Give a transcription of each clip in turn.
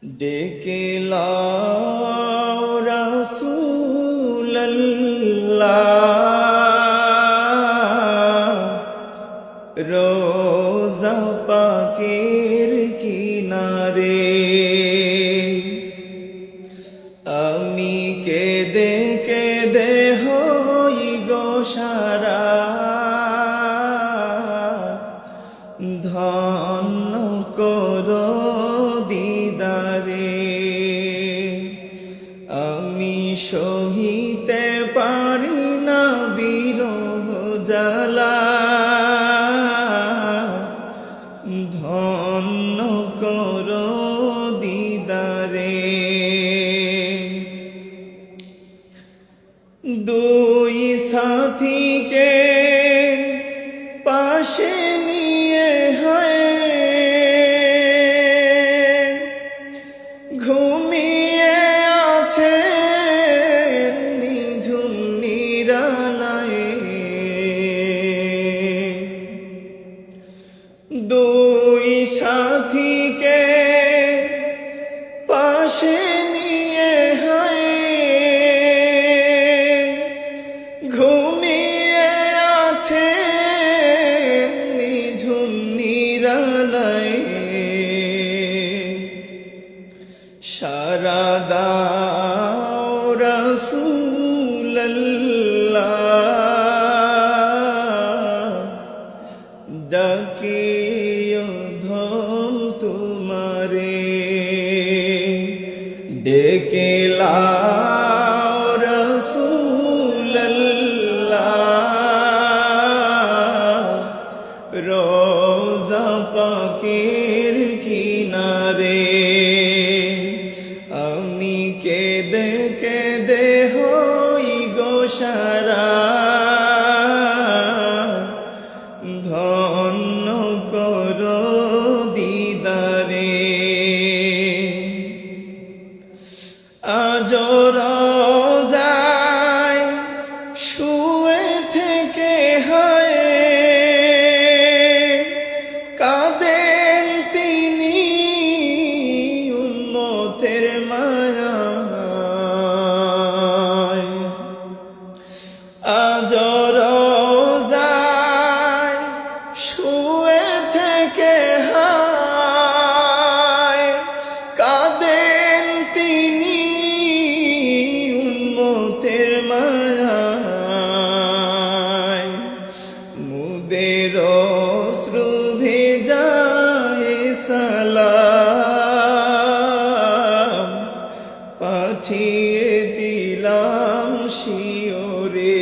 ডেকে লাও রাসূলুল্লাহ, রোজা পাকের কিনারে। আমি কেঁদে কেঁদে হই গো সারা, ধন্য করো দিদারে। আমি সহিতে পারি না বিরহ জ্বালা, ধন্য করো দিদারে। দুই সাথীকে পাশে নিয়ে হয় ঘুমিয়ে আছে নিঝুম নিরালায়। দুই সাথীকে পাশে নিয়ে হয় ঘুমিয়ে আছে নিঝুম নিরালায়। সারা দাও রাসূলুল্লাহ, ডাকি অধম তোমারে। ডেকে লাও রাসূলুল্লাহ, রোজা পাকের কিনারে। আমি কেঁদে কেঁদে হই গো সারা, ধন্য করো দিদারে। আজ রোজায় শুয়ে থেকে হয় কাঁদেন তিনি উম্মতের মায়ায়। আজ রোজায় শুয়ে থেকে হয় কাঁদেন তিনি উম্মতের মায়ায়। মুদের অশ্রু ভেজায় সালাম, পাঠিয়ে দিলাম শিওরে।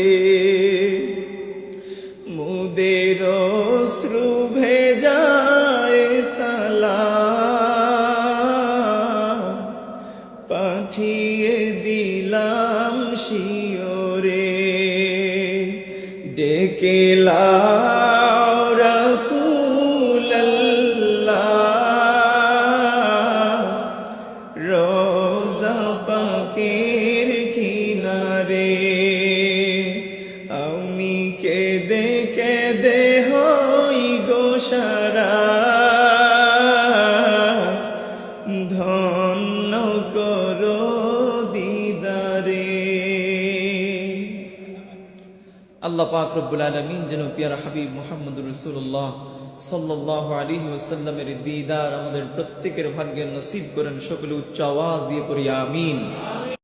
মুদের অশ্রু ভেজায় সালাম, পাঠিয়ে দিলাম শিওরে। ডেকে লাও রাসূলুল্লাহ, রোজা পাকের কিনারে। আমি কেঁদে কেঁদে হই গো সারা, ধন্য করো দিদারে। আল্লাহ পাক রব্বুল আলামিন যেন পিয়ারা হাবিব মুহাম্মদুর রাসূলুল্লাহ সাল্লাল্লাহু আলাইহি ওয়াসাল্লামের দিদার আমাদের প্রত্যেকের ভাগ্যে নসিব করেন। সকলে উচ্চ আওয়াজ দিয়ে পড়ি আমিন।